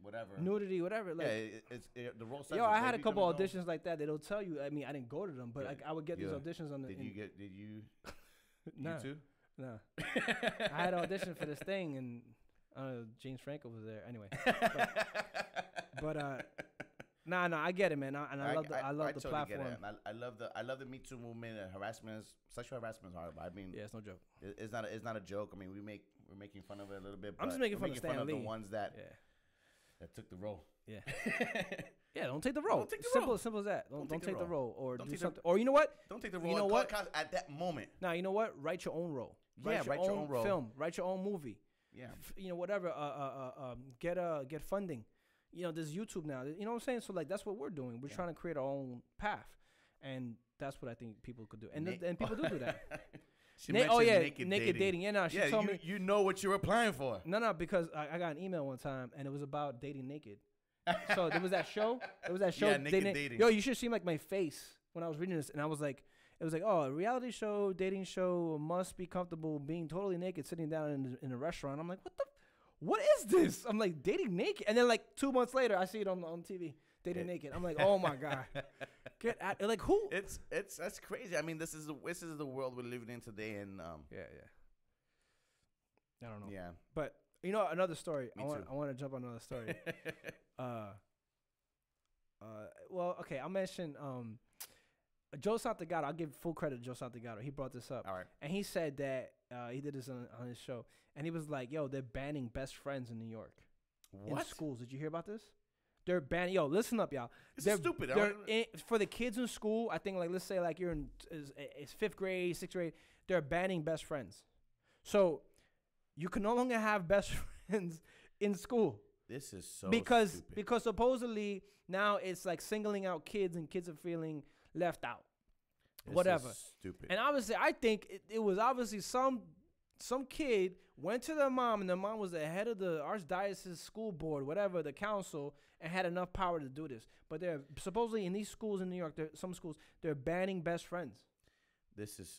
whatever, nudity, whatever. Like, it's the role. Says I had a couple auditions like that. They'll tell you. I mean, I didn't go to them, but I would get these auditions on the. Did you? Nah. You too? No. I had an audition for this thing, and James Franco was there. Anyway, but Nah, I get it, man. I love the platform. Get it. I love the Me Too movement. Sexual harassment is hard. I mean, it's no joke. It's not a joke. I mean, we're making fun of it a little bit. I'm just making fun of Stan Lee. The ones that took the role. Yeah. Yeah, don't take the role. Simple as that. Don't take the role, or do something. Or you know what? Don't take the role. You know what? At that moment. Now you know what? Write your own role. Write your own role. Film. Write your own movie. Yeah. Whatever. Get funding. There's YouTube now. You know what I'm saying? So like that's what we're doing. We're trying to create our own path, and that's what I think people could do. And people do that. Naked dating. Yeah, she told me you know what you're applying for. No, because I got an email one time and it was about dating naked. So there was that show. Yeah, naked dating. Yo, you should see like my face when I was reading this, and I was like, it was like, oh, a reality show, dating show must be comfortable being totally naked, sitting down in a restaurant. I'm like, what is this? I'm like, dating naked. And then like 2 months later, I see it on TV. Dating naked. I'm like, oh my God. Get at like who? That's crazy. I mean, this is the world we're living in today, and yeah. I don't know. Yeah. But you know, another story. Me I want to jump on another story. Well, okay, I'll mention Joe Santagato. I'll give full credit to Joe Santagato. He brought this up. All right. And he said that he did this on his show. And he was like, yo, they're banning best friends in New York. What? In schools. Did you hear about this? They're banning. Yo, listen up, y'all. This is stupid. For the kids in school, I think, like, let's say, like, you're in it's 5th grade, 6th grade. They're banning best friends. So you can no longer have best friends in school. This is so because stupid. Supposedly now it's like singling out kids and kids are feeling left out. This whatever. Is stupid. And obviously, I think it was obviously some kid went to their mom, and their mom was the head of the archdiocese school board, whatever, the council, and had enough power to do this. But they're supposedly in these schools in New York, some schools, they're banning best friends. This is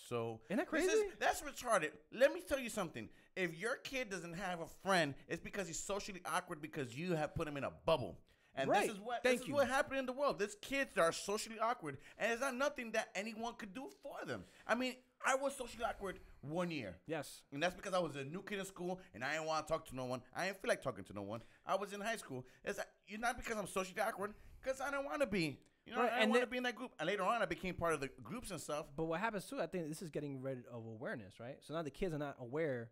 so. Isn't that crazy? That's retarded. Let me tell you something. If your kid doesn't have a friend, it's because he's socially awkward because you have put him in a bubble. And right. this is what happened in the world. There's kids that are socially awkward, and it's not nothing that anyone could do for them. I mean, I was socially awkward 1 year. Yes. And that's because I was a new kid in school, and I didn't want to talk to no one. I didn't feel like talking to no one. I was in high school. It's not because I'm socially awkward, because I don't want to be. You know, right. I didn't want to be in that group. And later on, I became part of the groups and stuff. But what happens, too, I think this is getting rid of awareness, right? So now the kids are not aware.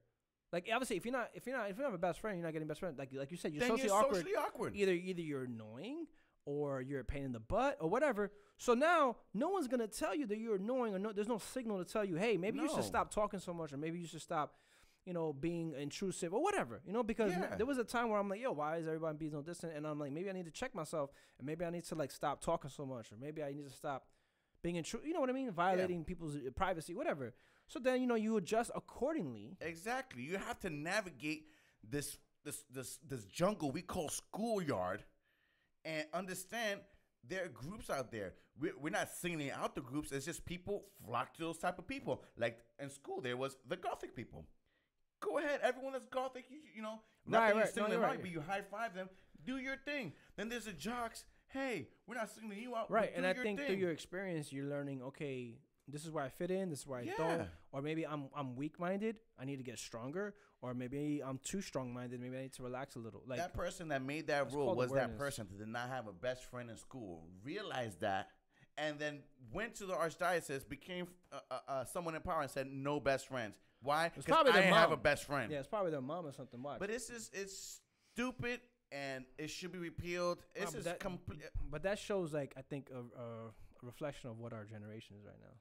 Like, obviously, if you don't have a best friend, you're not getting best friend. Like you said, you're socially awkward. Either you're annoying, or you're a pain in the butt, or whatever. So now, no one's going to tell you that you're annoying, or there's no signal to tell you, hey, maybe you should stop talking so much, or maybe you should stop, being intrusive, or whatever, because there was a time where I'm like, yo, why is everybody being so distant? And I'm like, maybe I need to check myself, and maybe I need to, like, stop talking so much, or maybe I need to stop being intrusive, you know what I mean? Violating people's privacy, whatever. So then, you adjust accordingly. Exactly. You have to navigate this jungle we call schoolyard, and understand there are groups out there. We're not singling out the groups. It's just people flock to those type of people. Like in school, there was the Gothic people. Go ahead, everyone that's Gothic, not that you're singling them out, but you high five them. Do your thing. Then there's the jocks. Hey, we're not singling you out. Right, and I think through your experience, you're learning. Okay, this is where I fit in. This is where I don't. Or maybe I'm weak-minded. I need to get stronger. Or maybe I'm too strong-minded. Maybe I need to relax a little. Like that person that made that rule was awareness. That person that did not have a best friend in school. Realized that, and then went to the archdiocese, became someone in power, and said no best friends. Why? Because I didn't have a best friend. Yeah, it's probably their mom or something. Why? But it's stupid, and it should be repealed. It's just complete. But that shows, like, I think a reflection of what our generation is right now.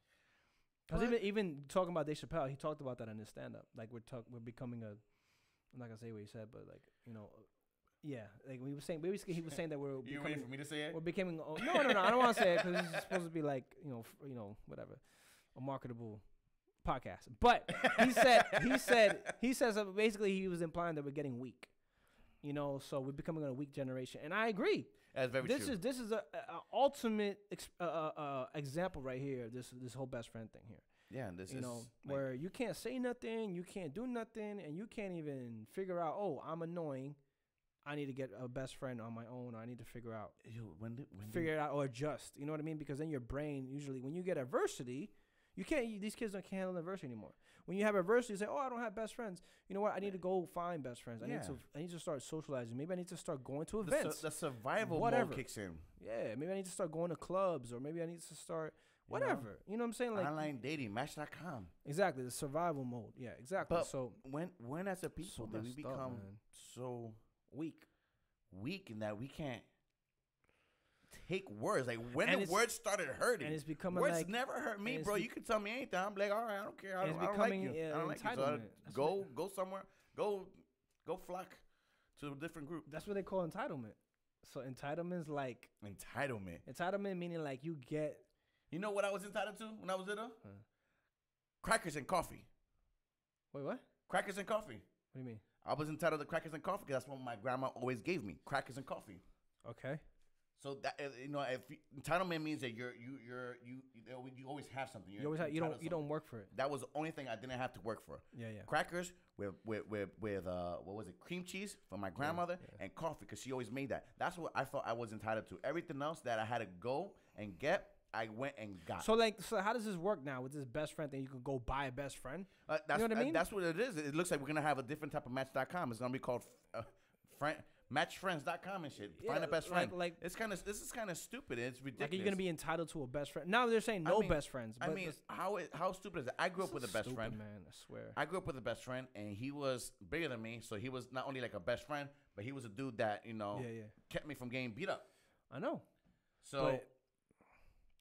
Because even talking about Dave Chappelle, he talked about that in his stand-up. Like, we're becoming I'm not gonna say what he said, but like, yeah. Like he was saying that we're. You waiting for me to say it? We're becoming. No. I don't want to say it because it's supposed to be like whatever, a marketable podcast. But he says that basically he was implying that we're getting weak. So we're becoming a weak generation, and I agree. That's very true. This is a ultimate example right here. This whole best friend thing here. Yeah, and this is where you can't say nothing, you can't do nothing, and you can't even figure out. Oh, I'm annoying. I need to get a best friend on my own, or I need to figure out figure it out or adjust. You know what I mean? Because then your brain usually, when you get adversity, these kids can't handle adversity anymore. When you have adversity, you say, "Oh, I don't have best friends." You know what? I need to go find best friends. I need to start socializing. Maybe I need to start going to events. The survival mode kicks in. Yeah, maybe I need to start going to clubs, or maybe I need to start whatever. You know what I'm saying? Like online dating, Match.com. Exactly, the survival mode. Yeah, exactly. But so when as a people did we become so weak in that we can't take words? Like when the words started hurting, and it's becoming words never hurt me, bro. You can tell me anything. I'm like, all right, I don't care. I don't like you. I don't like you. So go somewhere. Go flock to a different group. That's what they call entitlement. So entitlement's like entitlement. Entitlement meaning like you get. You know what I was entitled to when I was little? Crackers and coffee. Wait, what? Crackers and coffee. What do you mean? I was entitled to crackers and coffee because that's what my grandma always gave me. Crackers and coffee. Okay. So that if entitlement means that you always have something. You always have, you don't work for it. That was the only thing I didn't have to work for. Yeah. Crackers with what was it, cream cheese for my grandmother and coffee because she always made that. That's what I thought I was entitled to. Everything else that I had to go and get, I went and got. So how does this work now with this best friend thing? You can go buy a best friend. That's, you know what I mean? That's what it is. It looks like we're gonna have a different type of Match.com. It's gonna be called Matchfriends.com and shit. Find a best friend. This is kind of stupid. It's ridiculous. Like, you're gonna be entitled to a best friend. Now they're saying best friends. But how stupid is it? I grew up with a best friend. Man, I swear. I grew up with a best friend, and he was bigger than me. So he was not only like a best friend, but he was a dude that kept me from getting beat up. I know. So,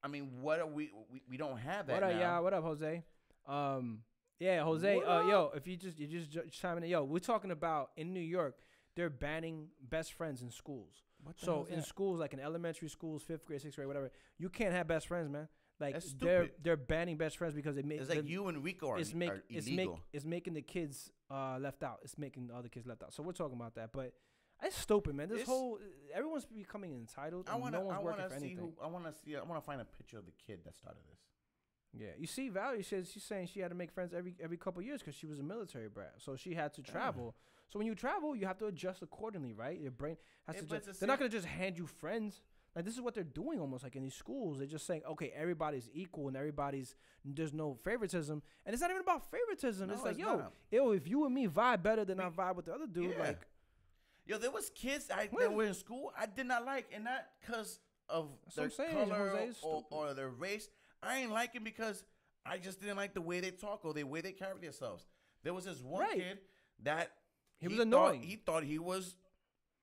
I mean, what are we don't have that. What up, now. y'all? What up, Jose? Yeah, Jose. Yo, if you just chiming in, yo, we're talking about in New York. They're banning best friends in schools. So in schools, like in elementary schools, 5th grade, 6th grade, whatever, you can't have best friends, man. Like they're banning best friends because it makes it's like you and Rico are illegal. It's making the kids left out. It's making the other kids left out. So we're talking about that, but it's stupid, man. Everyone's becoming entitled. I want to find a picture of the kid that started this. Yeah, you see, Valerie says she's saying she had to make friends every couple of years because she was a military brat, so she had to travel. So when you travel, you have to adjust accordingly, right? Your brain has to adjust. They're not gonna just hand you friends. Like, this is what they're doing almost like in these schools. They're just saying, okay, everybody's equal and there's no favoritism, and it's not even about favoritism. No, it's like, yo, if you and me vibe better than I vibe with the other dude, like. Yo, there was kids that were in school I did not like, and not because of their color or their race. I ain't like it because I just didn't like the way they talk or the way they carry themselves. There was this one kid that he was annoying. He thought he was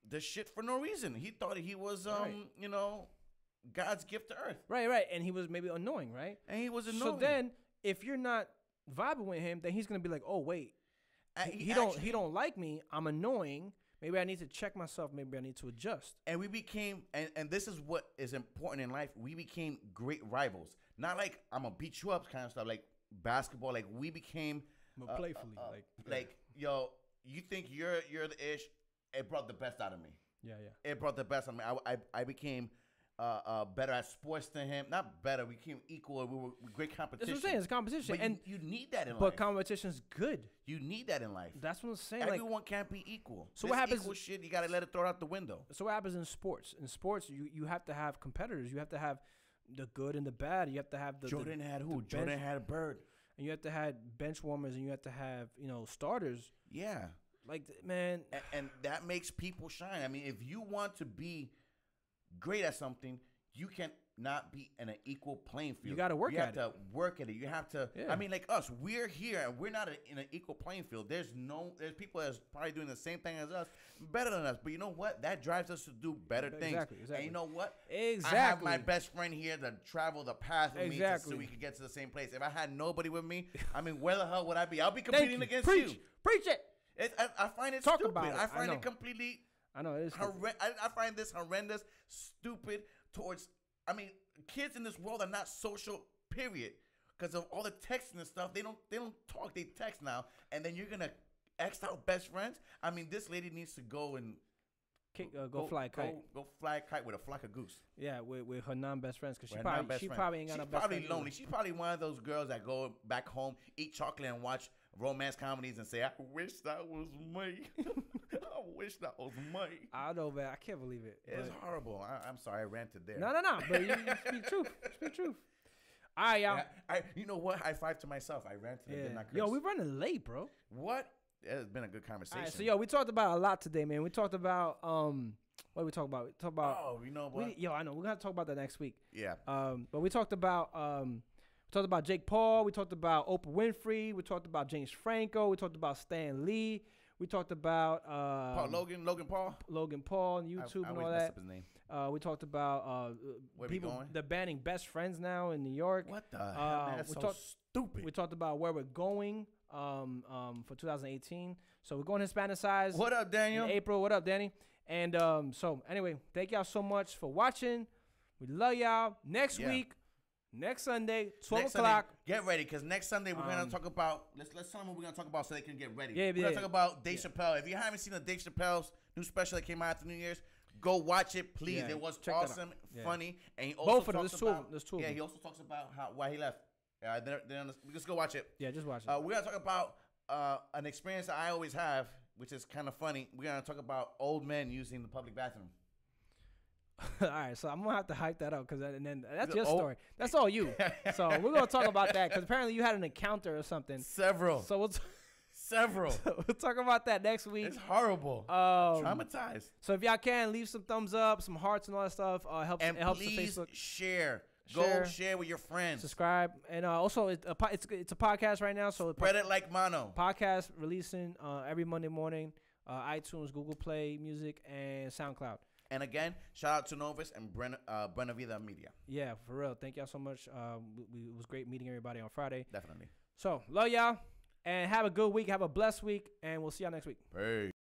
the shit for no reason. He thought he was, God's gift to earth. Right. And he was maybe annoying, right? And he was annoying. So then, if you're not vibing with him, then he's gonna be like, oh wait, he don't like me. I'm annoying. Maybe I need to check myself. Maybe I need to adjust. And we became, and this is what is important in life. We became great rivals. Not like I'm gonna beat you up kind of stuff. Like basketball. Like we became playfully. Yo, you think you're the ish? It brought the best out of me. Yeah. It brought the best out of me. I became better at sports than him. Not better. We became equal. We were great competition. That's what I'm saying. It's competition, but you need that in life. But competition's good. You need that in life. That's what I'm saying. Everyone can't be equal. So what happens? Equal shit, you gotta let it throw out the window. So what happens in sports? In sports, you have to have competitors. You have to have the good and the bad. You have to have the Jordan had who? Jordan had a Bird. And you have to have bench warmers, and you have to have starters. Yeah. Like, man, and that makes people shine. I mean, if you want to be great at something, you can not be in an equal playing field. You got to work at it. You have to work at it. You have to. Yeah. I mean, like us, we're here and we're not in an equal playing field. There's people that's probably doing the same thing as us, better than us. But you know what? That drives us to do better things. Exactly. And you know what? Exactly. I have my best friend here to travel the path with me so we can get to the same place. If I had nobody with me, I mean, where the hell would I be? I'll be competing against you. Preach it. I find it Talk stupid. about it. I find it completely. I know it is. I find this horrendous, stupid towards. I mean, kids in this world are not social. Period. Because of all the texting and stuff, they don't talk. They text now, and then you're gonna X out best friends. I mean, this lady needs to go and go fly a kite. Go fly a kite with a flock of goose. Yeah, with her non-best friends, because she probably ain't got no best friend. She's probably lonely. She's probably one of those girls that go back home, eat chocolate, and watch romance comedies and say, I wish that was me. I wish that was me. I know, man. I can't believe it. It's horrible. I'm sorry I ranted there. No. But you speak truth. Speak truth. All right, y'all. You know what? High five to myself. I ranted. Yeah. I did not curse. Yo, we're running late, bro. What? It's been a good conversation. All right, so, we talked about a lot today, man. We talked about, what did we talk about? We talked about. Oh, you know what? I know. We're going to talk about that next week. Yeah. But we talked about, Jake Paul. We talked about Oprah Winfrey. We talked about James Franco. We talked about Stan Lee. We talked about Logan Paul. Logan Paul on YouTube and all that. Up his name. We talked about people they're banning best friends now in New York. What the hell? Man, that's so stupid. We talked about where we're going for 2018. So we're going Hispanicize. What up, Daniel? In April. What up, Danny? And so anyway, thank y'all so much for watching. We love y'all. Next week. Next Sunday, 12 o'clock. Get ready, because next Sunday we're going to talk about, let's tell them what we're going to talk about so they can get ready. Yeah, we're going to talk about Dave Chappelle. If you haven't seen the Dave Chappelle's new special that came out after New Year's, Go watch it, please. Yeah, It was check that out. awesome, Yeah. funny, and he also Both of them. talks There's two of about them. There's two of yeah. them. He also talks about why he left. Just go watch it. Yeah, just watch it. We're gonna talk about an experience that I always have, which is kind of funny. We're gonna talk about old men using the public bathroom. All right, so I'm gonna have to hype that up because then that's your Oh. story. That's all you. So we're gonna talk about that because apparently you had an encounter or something. Several. So Several. we'll talk about that next week. It's horrible. Traumatized. So if y'all can leave some thumbs up, some hearts, and all that stuff, helps. And it helps the please Facebook. share. Share. Go share with your friends. Subscribe, and also it's a podcast right now. So Spread it like mono. podcast releasing every Monday morning, iTunes, Google Play Music, and SoundCloud. And again, shout out to Novus and Buena Vida Media. Yeah, for real. Thank y'all so much. It was great meeting everybody on Friday. Definitely. So love y'all, and have a good week. Have a blessed week, and we'll see y'all next week. Peace.